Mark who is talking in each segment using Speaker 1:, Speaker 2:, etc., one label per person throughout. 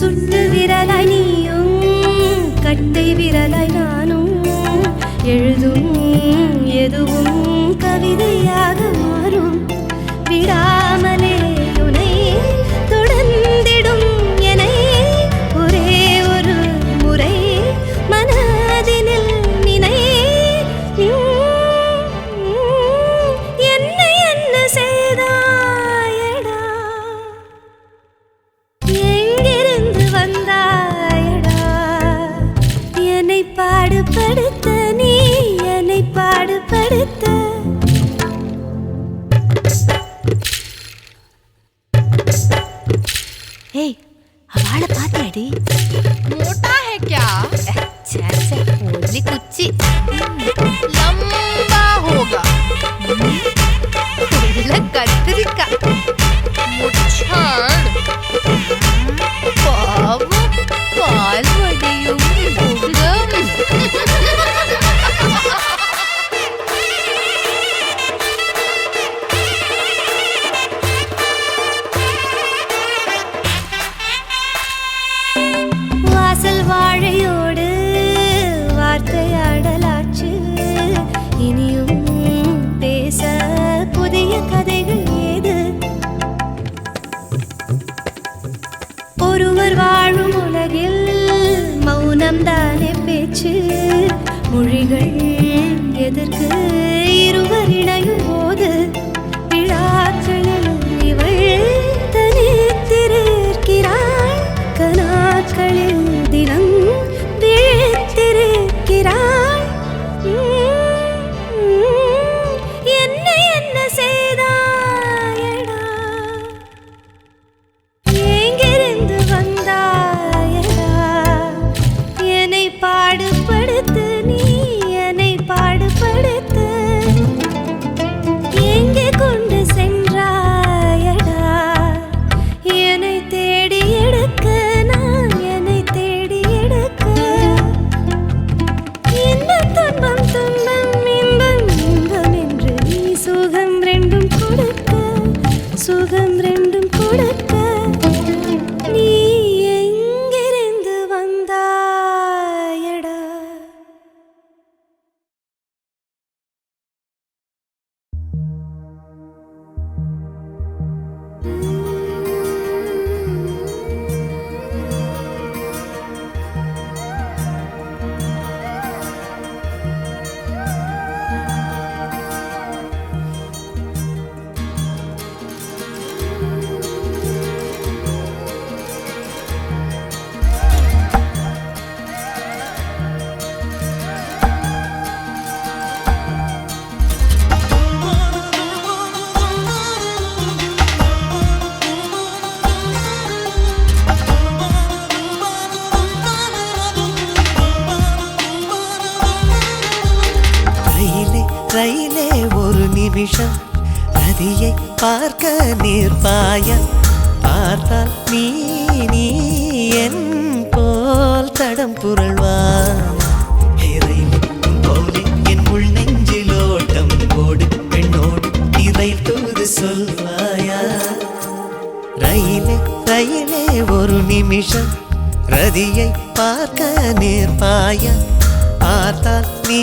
Speaker 1: சுட்டு விரலாய் நீயும் கட்டை விரலாய் நானும் எழுதும் எதுவும் கவிதையாக மாறும் விடாமலே உனை தொடர்ந்திடும் என்னை ஒரே ஒரு முறை மனதினில் நினை என்னை என்ன செய்தாயடா எங்கிருந்து வந்தாயடா என்னை பாடுபடுத்த நீ என்னை பாடுபடுத்த आवाज पाती
Speaker 2: मोटा है क्या?
Speaker 1: अच्छा अच्छा ओनली कुछ
Speaker 2: लंबा होगा
Speaker 1: कतरी का
Speaker 2: मुच्छाड़
Speaker 1: बाबा काल वडियुम भोगम வாசல் வாழையோடு வார்த்தையாடலாச்சு இனியும் பேச புதிய கதைகள் ஏது ஒருவர் வாழும் உலகில் மௌனம் தானே பேச்சு மொழிகள் எதற்கு இருவர் இணையும் போது விழாக்களில் இவள் தனித்திருக்கிறாள் கனாக்களில் தினம் விழித்திருக்கிறாள் என்னை என்ன செய்தாயடா எங்கிருந்து வந்தாயடா என்னை பாடுபடுத்து நீ என்னை பாடுபடுத்து எங்கே கொண்டு சென்றாயடா என்னை தேடி எடுக்க நான் என்னை தேடி எடுக்க இன்பம் துன்பம் துன்பம் இன்பம் இன்பம் என்று நீ சுகம் ரெண்டும் கொடுக்க சுகம் ரெண்டும் கொடுக்க நீ எங்கிருந்து வந்தாயடா
Speaker 3: ரயிலே ஒரு நிமிஷம் நதியை பார்க்க நிற்பாய பார்த்தால் நீ என் போல் தடம் புரள்வாய் போலே என் உள் நெஞ்சிலோட்டம் ஓடு பெண்ணோடு இதை தூது சொல்வாயா ரயிலே ரயிலே ஒரு நிமிஷம் ரதியை பார்க்க நிற்பாய பார்த்தால் நீ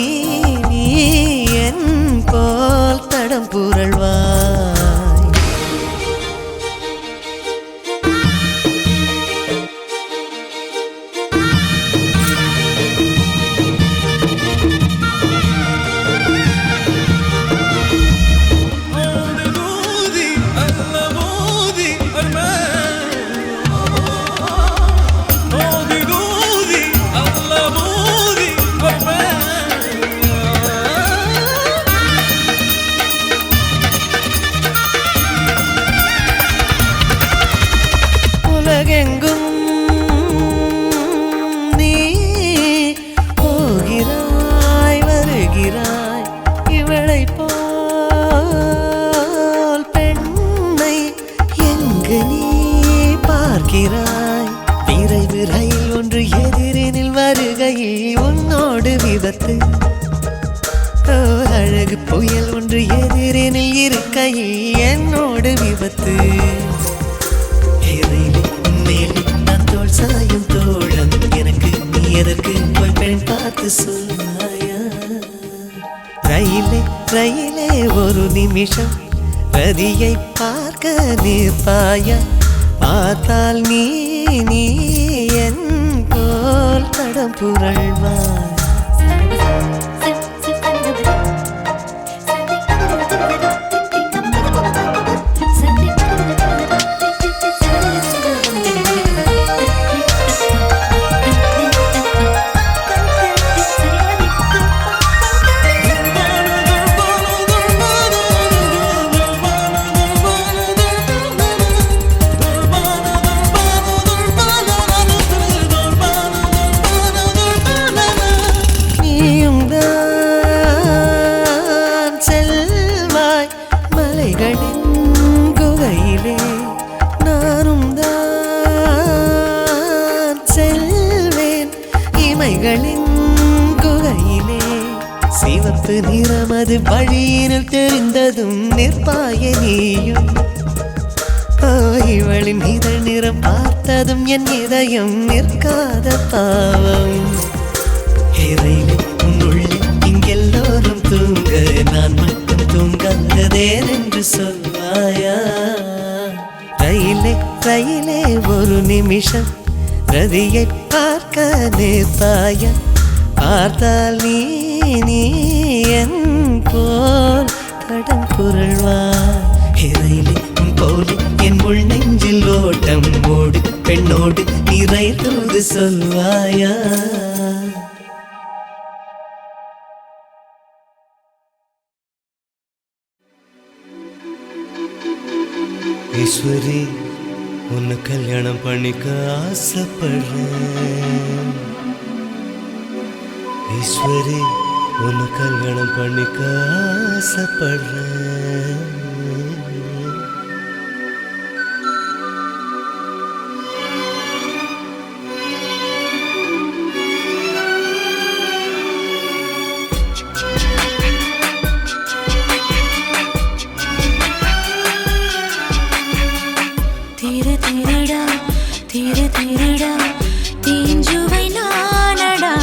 Speaker 3: என் போல் தடம் புரள்வாய் உலகெங்கும் நீ போகிறாய் வருகிறாய் இவளை போல் பெண்ணை எங்கு நீ பார்க்கிறாய் விரைவு ரயில் ஒன்று எதிரினில் வருகையில் உன்னோடு விபத்து அழகு புயல் ஒன்று எதிரினில் இருக்கையில் என்னோடு விபத்து மேலே நான் தோல் என்று சொல்வாயா? ரயிலே ரயிலே ஒரு நிமிஷம் ரதியை பார்க்க நிற்பாயா? பார்த்தால் நீ என் போல் தடம் புரள்வாய். சிவப்பு நிறமது வழியினில் தெரிந்ததும் நிற்பாய நீயும். இவளின் இதழ் நிறம் பார்த்ததும் என் இதயம் நிற்காத பாவம். இறையிலே உன்னுள்ளே இங்கெல்லோரும் தூங்க நான் மட்டும் தூங்காததேன் என்று சொல்வாயா? ரயிலே ரயிலே ஒரு நிமிஷம் ரதியை பார்க்க நிற்பாயா? பார்த்தால் நீ என் போல் தடம் புரள்வாய். இறையிலே உன் போல் என் உள் நெஞ்சில் ஓட்டம் ஓடு பெண்ணோடு இறை தூது சொல்வாயா? ஈஸ்வரி உன்னை கல்யாணம் பண்ணிக்க ஆசைப்படுறேன். ஈஸ்வரி உன்னை கல்யாணம் பண்ணிக்க ஆசைப்படுறேன்.
Speaker 1: திருடா தீஞ்சுவை நானடா.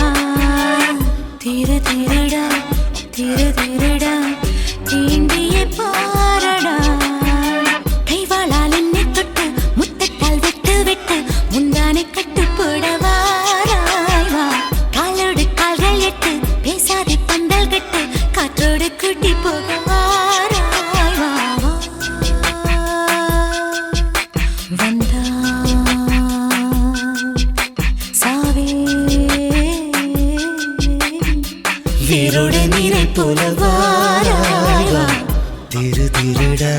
Speaker 1: திருடா தீண்டிய பாரடா. கைவாளால் என்னை தொட்டு முத்தத்தால் விட்டு விட்டு முந்தானை கட்டுப்படவாராய் வா. காலோடு கால்கள் எட்டு பேசாதே பந்தல் கட்டு காற்றோடு கூட்டி போக வாராய் வா. வந்தா வீரோட நீரை போல வாராய் வா. திருடா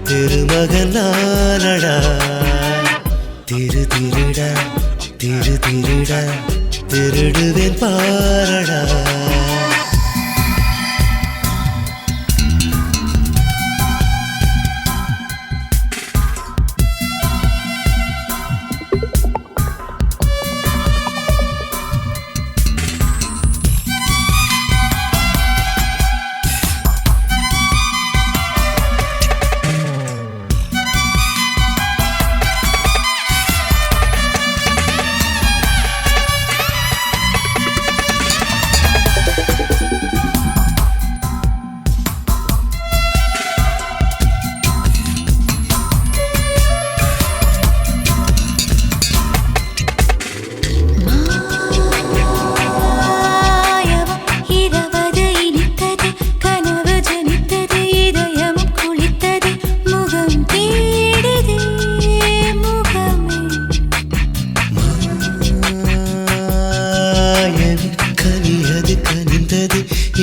Speaker 1: திருமகனானடா. திருடா திருடுவேன் பாரடா.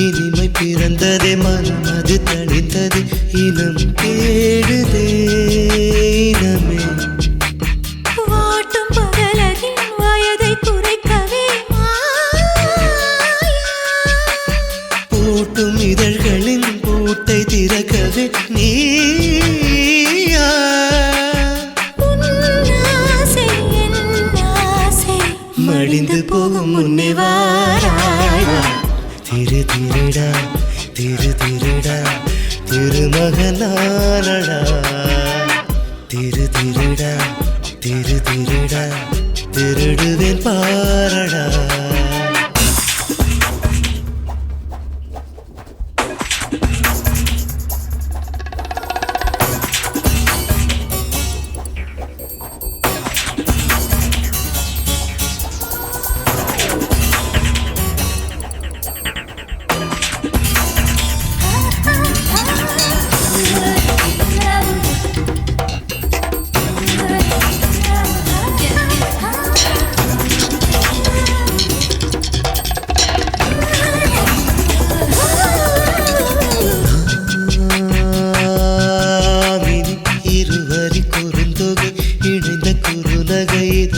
Speaker 1: இனிமை பிறந்ததே மனம் அது தணிந்தது இனம் தேடுதே இனமே.
Speaker 4: வாட்டும் பகலகின் வயதை குறைக்கவே
Speaker 3: பூட்டும் இதழ்களின் பூட்டை திறக்கவே நீயா. மடிந்து போகும் முன்னே வாராய் வா. திருடா திருமகனானடா. திருடா திருடுவேன் பாரடா.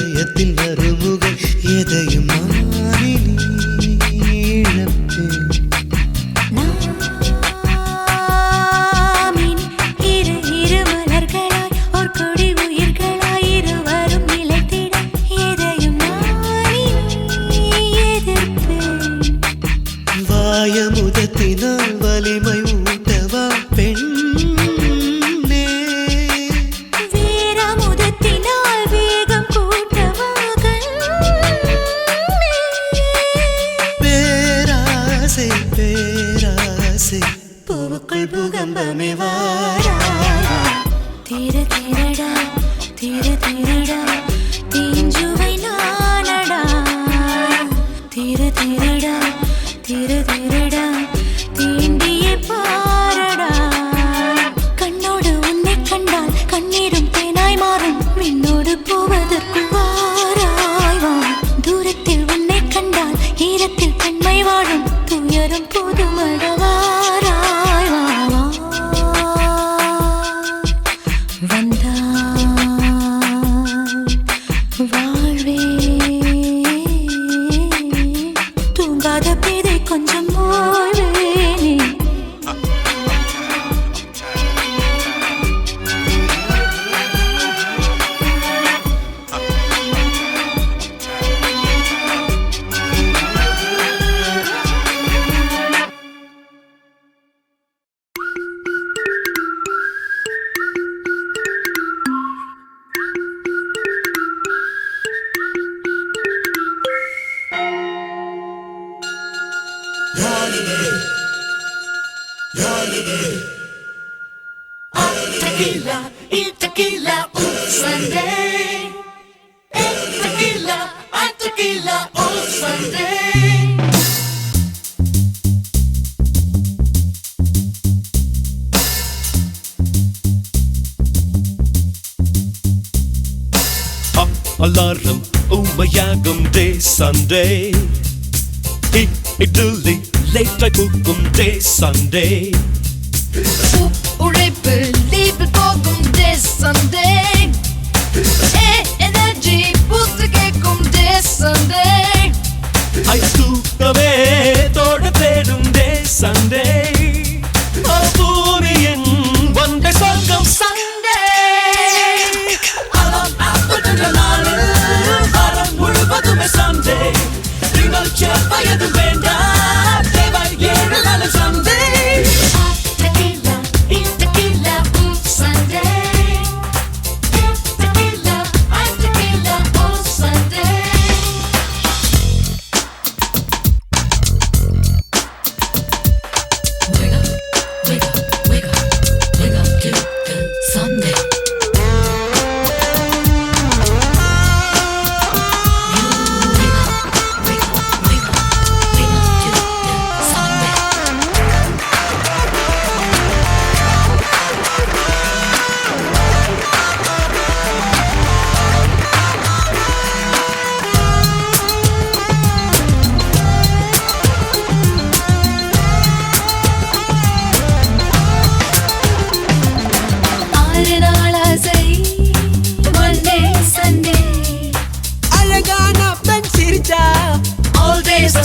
Speaker 3: இதயத்தில் மறுமுகம் எதையும் மாறி இழப்பேன்.
Speaker 4: நாம் இரு இரு மலர்களாய் ஒரு கொடி உயிர்களாய் இருவரும் நிலைத்திட எதையும் நானே எதிர்ப்பேன்.
Speaker 3: வாயமுதத்தினால் வலிமை ஊட்டவா பெண்ணே,
Speaker 4: வீரமுதத்தினால் வேகம் கூட்டவா கண்ணே.
Speaker 3: பேராசை பேராசை
Speaker 4: பூவுக்குள் பூகம்பமே வாராய். தீர தீரடா தீர தீரடா தீஞ்சுவை நானடா. தீர தீரடா தீர தீரடா தீண்டியே பாரடா. கண்ணோடு உன்னை கண்டால் கண்ணீரும் தேனாய் மாறும். விண்ணோடு போவதற்குள் வாராய் வா. தூரத்தில் உன்னை கண்டால் ஈரத்தில் தன்மை வாழும். துயரும் போதுமட வாராய் வா வா. வந்தால் வாழ்வே தூங்காத பேதை கொஞ்சம் ஓய்வேனே.
Speaker 1: Tequila, y tequila, Sunday. Tequila, tequila, Sunday.
Speaker 5: Alarm உமையாகும் day Sunday. Idli லேட்டாய் பூக்கும் day Sunday.
Speaker 2: உழைப்பு லீவில் போகும் டே சண்டே. எனர்ஜி பூத்து கேட்கும் டே சண்டே.
Speaker 5: தூக்கமே தோட தேடும் day Sunday. பூமியின் ஒன்றை சொர்க்கம்
Speaker 2: சண்டே
Speaker 5: அலம் ஆப்பதுள்ள நாளில் வாரம் முழுவதுமே Sunday. நிகழ்ச்சி வயது வேண்டாம் தேவை 7 நாள் Sunday.
Speaker 1: Tequila, y tequila, Sunday. Tequila, tequila, Sunday. Wake up, wake up, wake up, wake up to the Sunday.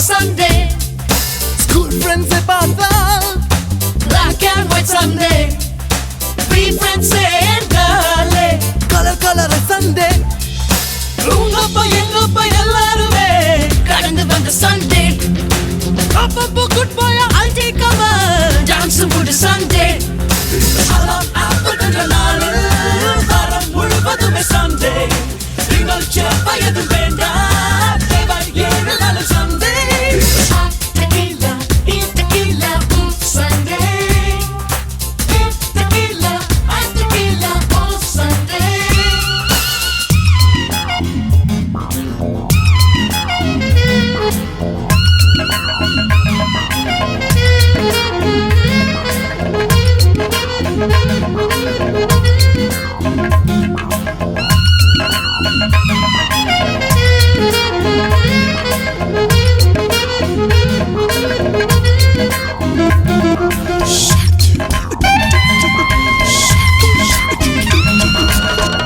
Speaker 1: Sunday,
Speaker 3: school friends பார்த்தா
Speaker 1: black and white Sunday, free friends and girlie,
Speaker 3: colour colour Sunday.
Speaker 1: உங்கப்பா எங்கப்பா எல்லாருமே கடந்து வந்த Sunday. அப்பப்போ good boy அல்டி cover dance போடு Sunday. Alarm ஆப்பதுள்ள நாளில் வாரம் முழுவதுமே Sunday. நிகழ்ச்சி வயது வேண்டாம் தேவை 7 நாள் Sunday. Tequila, y tequila, Sunday. Tequila, tequila, Sunday.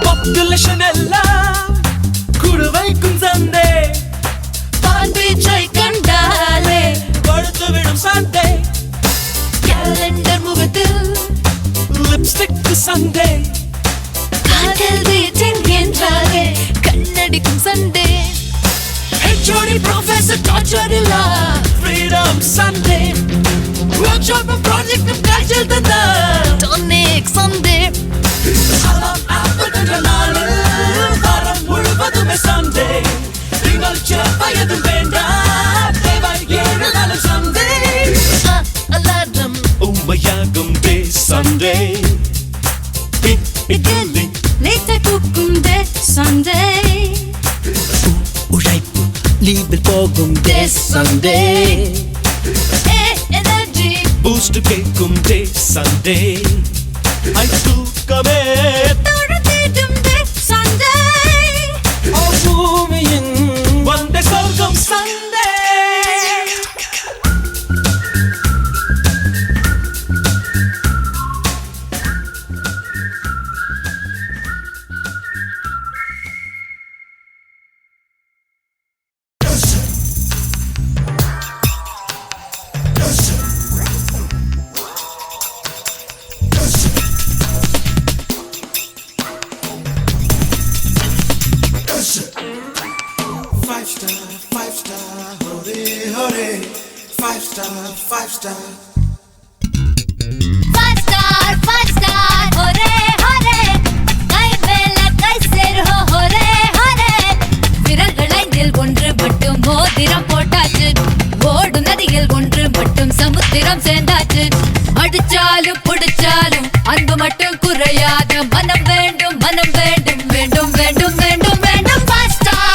Speaker 5: Population எல்லாம் கூட
Speaker 2: அடிக்கும் Sunday.
Speaker 5: HOD professor torture illa freedom Sunday. Workshop project schedule tanda
Speaker 2: Tonic Sunday.
Speaker 5: alam appadra naal varam mulvadum Sunday. Ringal chepayadum venda devai yelu naal Sunday.
Speaker 2: Alarm
Speaker 5: Ummayagum day Sunday. Idili
Speaker 4: Late cookum day Sunday.
Speaker 3: உழைப்பு லீவில் போகும்
Speaker 2: this Sunday. Energy
Speaker 5: boost kekum day Sunday. I தூக்கமே
Speaker 4: தொழுதிடும் day Sunday.
Speaker 3: பூமியின்
Speaker 5: வந்த சொர்க்கம் Sunday.
Speaker 6: Five star, hore, hore. 5 star, 5 star.
Speaker 1: 5 star hore hore kai mela kai ser ho hore hore
Speaker 2: விரல்கள் ஐந்தில் ஒன்று மட்டும் மோதிரம் போட்டாச்சு ஓடு நதியில் ஒன்று மட்டும் சமுத்திரம் சேர்ந்தாச்சு அடிச்சாலும் புடிச்சாலும் அன்பு மட்டும் குறையாத மனம் வேண்டும் மனம் வேண்டும் வேண்டும் வேண்டும் வேண்டும் வேண்டும்
Speaker 1: 5 star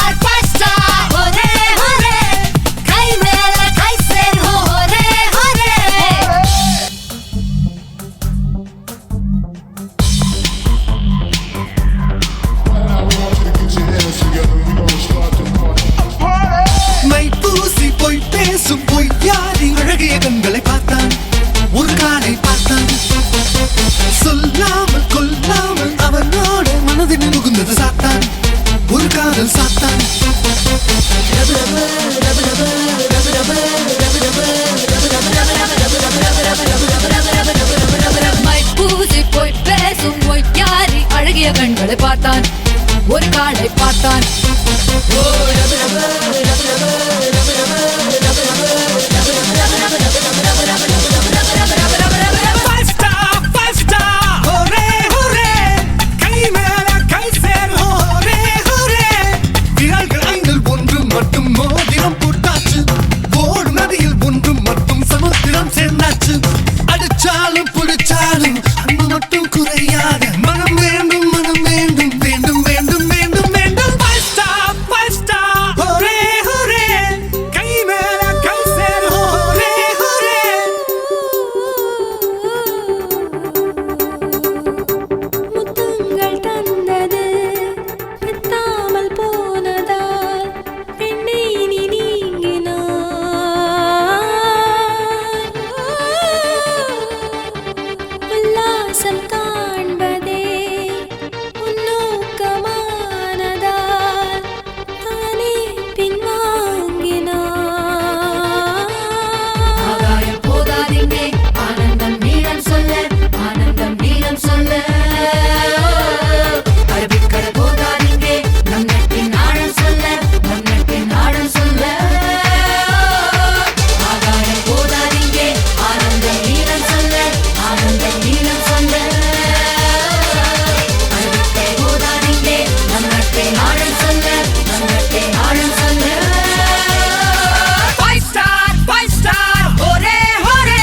Speaker 1: hore hore kai mela kai ser ho hore hore
Speaker 3: my பூசி போய் பேசும் பொய்யாரி அழகிய கண்களை பார்த்தான் ஒரு காலை பார்த்தான் சொல்லாமல் கொல்லாமல் அவனோட மனதில் புகுந்தது சாத்தான் ஒரு காதல் சாத்தான்
Speaker 2: மை பூசி போய் பேசும் ஒய்யாரி அழகிய கண்களை பார்த்தான் ஒரு காலை பார்த்தான்
Speaker 5: Five star, hore hore. கை மேல கை சேர் hore hore.
Speaker 3: விரல்கள் ஐந்தில் ஒன்று மட்டும் மோதிரம் போட்டாச்சு ஓடும் நதியில் ஒன்று மட்டும் சமுத்திரம் சேர்ந்தாச்சு அடிச்சாலும் புடிச்சாலும் அன்பு மட்டும் குறையாத மனம் வேண்டும் மனம் வேண்டும் வேண்டும் வேண்டும் வேண்டும் வேண்டும்
Speaker 5: 5 star, hore hore. கை மேல கை சேர் hore hore.
Speaker 4: முத்தங்கள் தந்தது எத்தாமல் போனதால் பெண்ணை நீ நீங்கினாய். உல்லாசம் காண்பதே உன் நோக்கமானதால் தானே பின்வாங்கினாய்.
Speaker 2: ஆகாயம் போதாதீங்கே ஆனந்தம் நீளம் சொல்ல ஆனந்தம் நீளம் சொல்ல அரபிக்கடல் போதாதீங்கே நம் நட்பின் ஆழம் சொல்ல நம் நட்பின் ஆழம் சொல்ல ஆகாயம் போதாதீங்கே ஆனந்தம் நீளம் சொல்ல ஆனந்தம் நீளம் சொல்ல அரபிக்கடல் போதாதீங்கே நம் நட்பின் ஆழம் சொல்ல நம் நட்பின் ஆழம் சொல்ல
Speaker 5: 5 star, hore hore.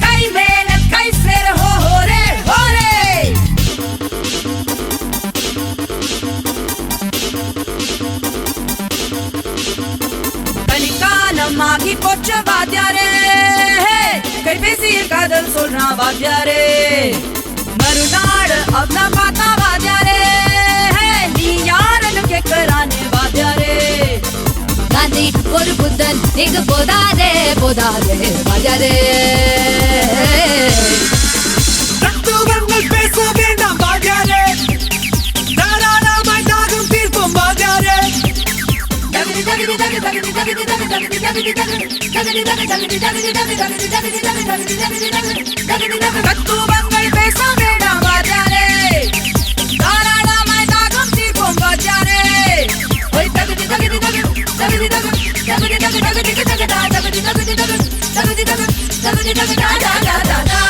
Speaker 5: கை மேல கை சேர் hore hore.
Speaker 2: கலிகாலமாகி போச்ச வாத்தியாரே கைபேசியில் காதல் சொல்றான் வாத்தியாரே மறுநாள் அவனா பார்த்தா வாத்தியாரே நீ யாருன்னு கேட்கறானே வாத்தியாரே காந்தி ஒரு புத்தன் இங்கு போதாதே போதாதே வாத்தியாரே
Speaker 5: தத்துவங்கள் பேச வேண்டாம் வாத்தியாரே. தாராளமாய் தாகம் தீர்ப்போம் வாத்தியாரே.
Speaker 2: தத்துவங்கள் பேச வேண்டாம் வாத்தியாரே தாராளமாய் தாகம் தீர்ப்போம் வாத்தியாரே தகுதி தகு தகுதி தகு தா தா தா தா